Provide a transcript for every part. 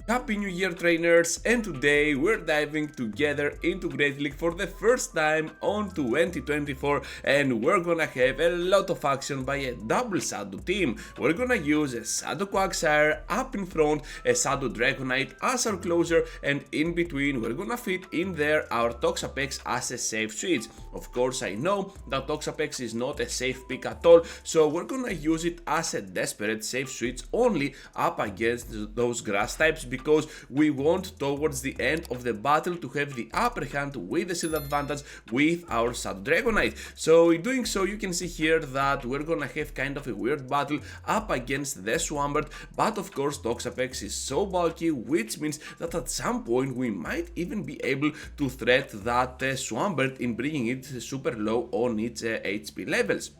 Happy New Year trainers, and today we're diving together into Great League for the first time on 2024, and we're gonna have a lot of action by a double Shadow team. We're gonna use a Shadow Quagsire up in front, a Shadow Dragonite as our closer, and in between we're gonna fit in there our Toxapex as a safe switch. Of course I know that Toxapex is not a safe pick at all, so we're gonna use it as a desperate safe switch only up against those grass types, because we want towards the end of the battle to have the upper hand with the shield advantage with our Shadow Dragonite. So in doing so, you can see here that we're gonna have kind of a weird battle up against the Swampert, but of course Toxapex is so bulky, which means that at some point we might even be able to threat that Swampert in bringing it super low on its HP levels.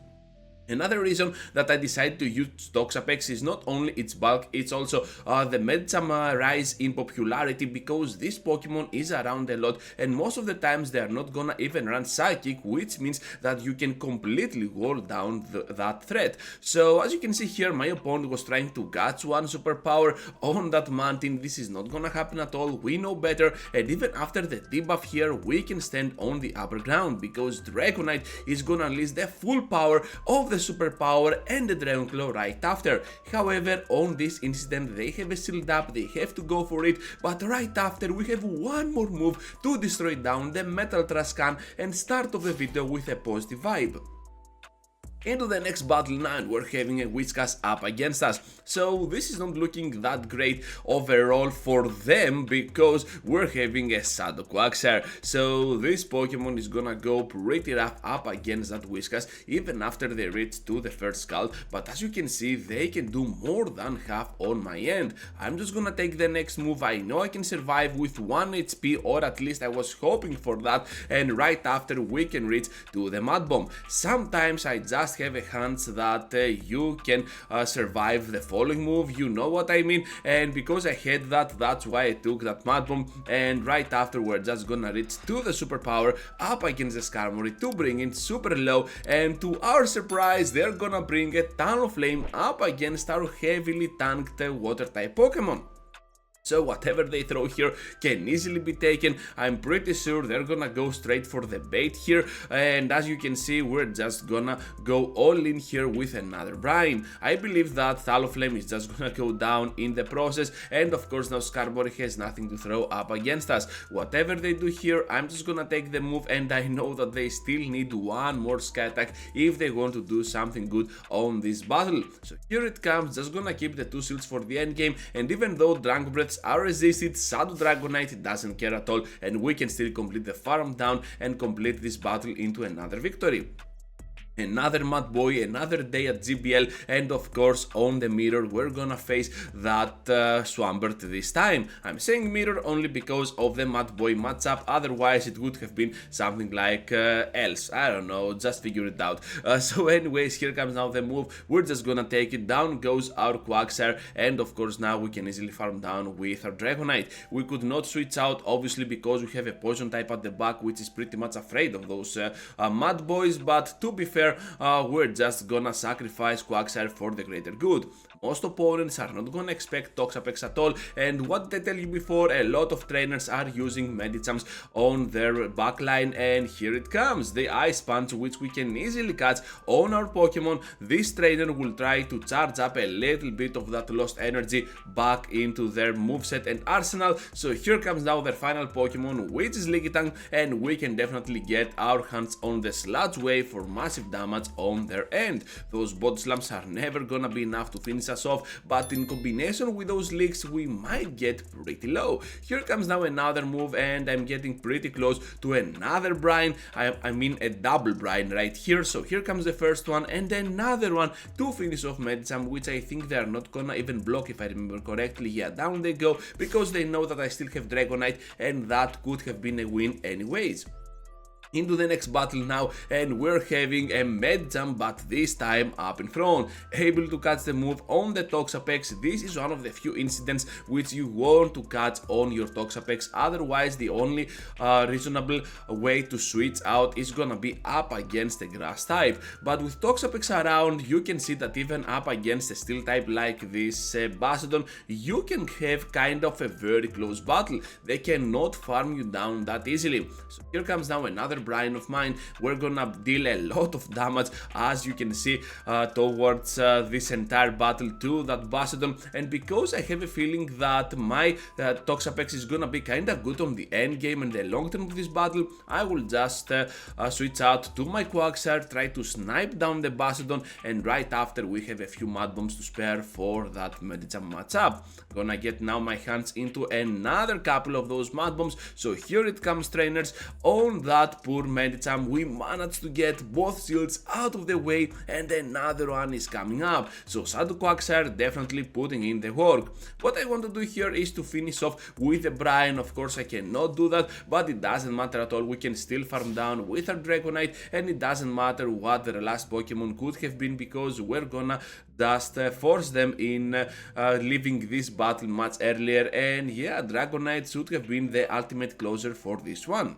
Another reason that I decided to use Toxapex is not only its bulk, it's also the Medicham rise in popularity, because this Pokemon is around a lot and most of the times they are not gonna even run Psychic, which means that you can completely wall down that threat. So as you can see here, my opponent was trying to catch one superpower on that mountain. This is not gonna happen at all, we know better, and even after the debuff here we can stand on the upper ground, because Dragonite is gonna unleash the full power of the superpower and the Dragon Claw right after. However, on this incident they have a shield up, they have to go for it, but right after we have one more move to destroy down the Metal Trash Can and start off the video with a positive vibe. Into the next battle now, and we're having a Whiscash up against us. So this is not looking that great overall for them, because we're having a Shadow Quagsire. So this Pokemon is gonna go pretty rough up against that Whiscash even after they reach to the first skull, but as you can see they can do more than half on my end. I'm just gonna take the next move. I know I can survive with 1 HP, or at least I was hoping for that, and right after we can reach to the Mud Bomb. Sometimes I just have a hunch that you can survive the following move, you know what I mean, and because I had that, that's why I took that Mud Bomb, and right after we're just gonna reach to the superpower up against the Skarmory to bring it super low, and to our surprise they're gonna bring a Talonflame up against our heavily tanked water type Pokemon. So whatever they throw here can easily be taken. I'm pretty sure they're gonna go straight for the bait here, and as you can see we're just gonna go all in here with another Brine. I believe that Talonflame is just gonna go down in the process, and of course now Skarmory has nothing to throw up against us. Whatever they do here, I'm just gonna take the move, and I know that they still need one more Sky Attack if they want to do something good on this battle. So here it comes, just gonna keep the 2 shields for the end game, and even though Drunk Breaths are resisted, Shadow Dragonite doesn't care at all, and we can still complete the farm down and complete this battle into another victory. Another Mud Boy, another day at GBL, and of course on the mirror we're gonna face that Swampert this time. I'm saying mirror only because of the Mud Boy matchup, otherwise it would have been something like else, I don't know, just figure it out. So anyways, here comes now the move, we're just gonna take it, down goes our Quagsire, and of course now we can easily farm down with our Dragonite. We could not switch out obviously because we have a poison type at the back which is pretty much afraid of those Mud Boys, but to be fair, we're just gonna sacrifice Quagsire for the greater good. Most opponents are not gonna expect Toxapex at all, and what did I tell you before, a lot of trainers are using Medichams on their backline, and here it comes, the Ice Punch, which we can easily catch on our Pokemon. This trainer will try to charge up a little bit of that lost energy back into their moveset and arsenal. So here comes now their final Pokemon, which is Lickitung, and we can definitely get our hands on the Sludge Wave for massive damage on their end. Those Body Slams are never gonna be enough to finish us off, but in combination with those leaks we might get pretty low. Here comes now another move, and I'm getting pretty close to another Brine, I mean a double Brine right here. So here comes the first one and another one to finish off Medicham, which I think they are not gonna even block if I remember correctly. Yeah, down they go, because they know that I still have Dragonite and that could have been a win anyways. into the next battle now, and we're having a Medicham, but this time up in front, able to catch the move on the Toxapex. This is one of the few incidents which you want to catch on your Toxapex, otherwise the only reasonable way to switch out is gonna be up against a grass type. But with Toxapex around, you can see that even up against a steel type like this Bastiodon, you can have kind of a very close battle. They cannot farm you down that easily. So here comes now another Brian of mine. We're gonna deal a lot of damage, as you can see, towards this entire battle to that Bastiodon. And because I have a feeling that my Toxapex is gonna be kinda good on the end game and the long term of this battle, I will just switch out to my Quagsire, try to snipe down the Bastiodon, and right after we have a few Mud Bombs to spare for that Medicham matchup. Gonna get now my hands into another couple of those Mud Bombs. So here it comes, trainers, on that poor Medicham. We managed to get both shields out of the way, and another one is coming up. So Shadow Quagsire definitely putting in the work. What I want to do here is to finish off with the Brian. Of course I cannot do that, but it doesn't matter at all. We can still farm down with our Dragonite, and it doesn't matter what their last Pokemon could have been, because we're gonna just force them in leaving this battle much earlier. And yeah, Dragonite should have been the ultimate closer for this one.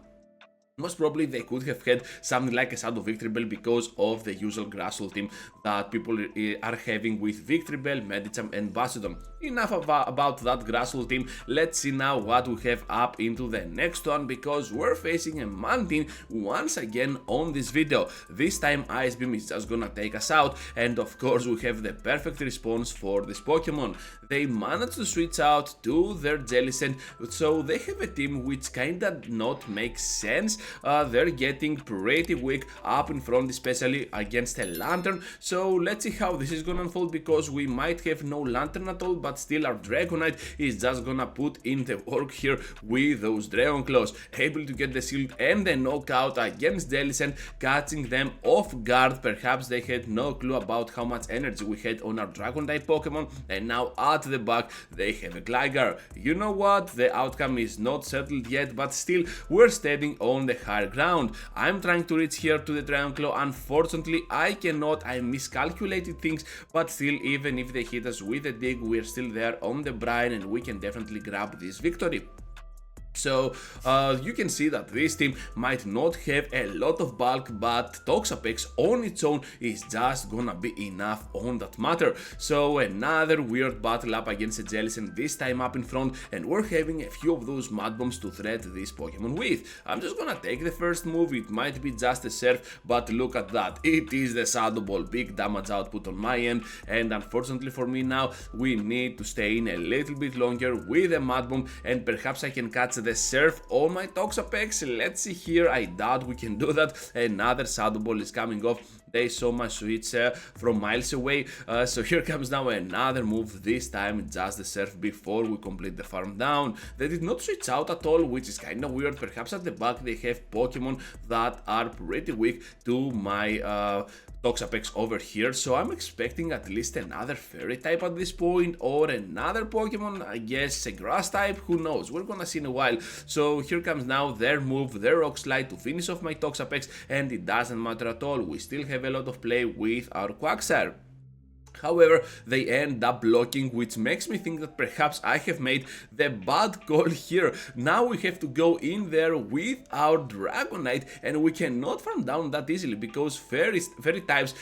Most probably they could have had something like a Shadow Victreebel because of the usual Grassol team that people are having with Victreebel, Medicham and Bastiodon. Enough about that Grassol team. Let's see now what we have up into the next one, because we're facing a Mantine once again on this video. This time Ice Beam is just gonna take us out, and of course we have the perfect response for this Pokemon. They managed to switch out to their Jellicent, so they have a team which kinda not makes sense. They're getting pretty weak up in front, especially against a Lantern. So let's see how this is gonna unfold, because we might have no Lantern at all, but still our Dragonite is just gonna put in the work here with those Dragon Claws, able to get the shield and the knockout against Jellicent, catching them off guard. Perhaps they had no clue about how much energy we had on our Dragon type Pokemon, and now at the back they have a Gligar. You know what? The outcome is not settled yet, but still we're standing on the higher ground. I'm trying to reach here to the Dragon Claw. Unfortunately I cannot. I miscalculated things, but still, even if they hit us with a dig, we're still there on the Brian, and we can definitely grab this victory. So you can see that this team might not have a lot of bulk, but Toxapex on its own is just gonna be enough on that matter. So another weird battle up against a Jellicent, this time up in front, and we're having a few of those Mud Bombs to threat this Pokemon with. I'm just gonna take the first move. It might be just a Surf, but look at that. It is the Shadow Ball. Big damage output on my end, and unfortunately for me now, we need to stay in a little bit longer with a Mud Bomb, and perhaps I can catch the Surf on my Toxapex. Let's see here. I doubt we can do that. Another Shadow Ball is coming off. They saw my switch from miles away. So here comes now another move. This time just the Surf before we complete the farm down. They did not switch out at all, which is kind of weird. Perhaps at the back they have Pokemon that are pretty weak to my Toxapex over here, so I'm expecting at least another Fairy type at this point, or another Pokemon, I guess a Grass type, who knows, we're gonna see in a while. So here comes now their move, their Rock Slide to finish off my Toxapex, and it doesn't matter at all, we still have a lot of play with our Quagsire. However, they end up blocking, which makes me think that perhaps I have made the bad call here. Now we have to go in there with our Dragonite, and we cannot farm down that easily because fairy types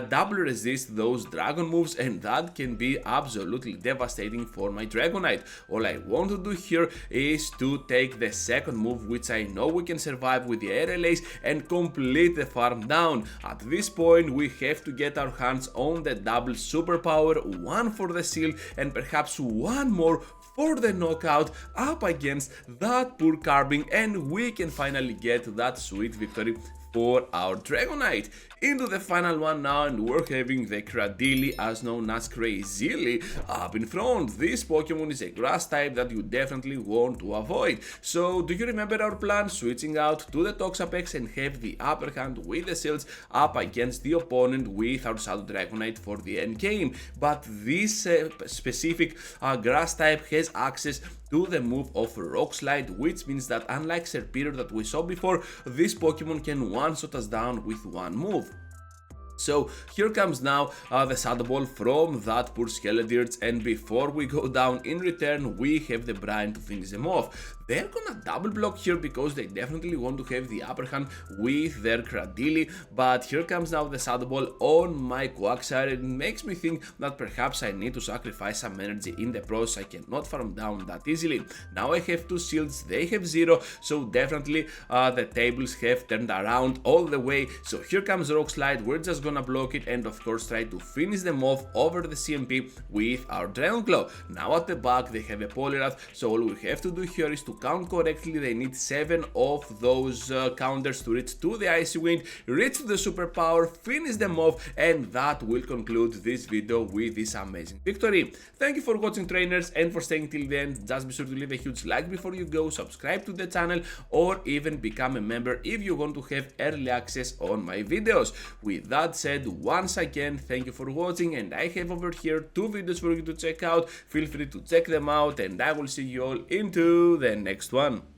double resist those dragon moves, and that can be absolutely devastating for my Dragonite. All I want to do here is to take the second move, which I know we can survive with the air relays, and complete the farm down. At this point we have to get our hands on the double superpower, one for the shield and perhaps one more for the knockout up against that poor Carbing, and we can finally get that sweet victory for our Dragonite. Into the final one now, and we're having the Cradily, as known as Crazily, up in front. This Pokemon is a grass type that you definitely want to avoid. So do you remember our plan? Switching out to the Toxapex and have the upper hand with the Shields up against the opponent with our Shadow Dragonite for the end game. But this specific grass type has access to the move of Rock Slide, which means that unlike Serperior that we saw before, this Pokemon can one-shot us down with one move. So here comes now the Shadow Ball from that poor Skeledirge, and before we go down in return we have the Brine to finish them off. They're gonna double block here because they definitely want to have the upper hand with their Cradily, but here comes now the Shadow Ball on my Quagsire. It makes me think that perhaps I need to sacrifice some energy in the process. I cannot farm down that easily. Now I have 2 shields, they have 0, so definitely the tables have turned around all the way. So here comes Rock Slide, we're just gonna block it and of course try to finish them off over the CMP with our Dragon Claw. Now at the back they have a Poliwrath, so all we have to do here is to count correctly. They need 7 of those counters to reach to the Icy Wind, reach to the superpower, finish them off, and that will conclude this video with this amazing victory. Thank you for watching, trainers, and for staying till the end. Just be sure to leave a huge like before you go, subscribe to the channel, or even become a member if you want to have early access on my videos. With that said, once again, thank you for watching, and I have over here 2 videos for you to check out. Feel free to check them out, and I will see you all into the next one.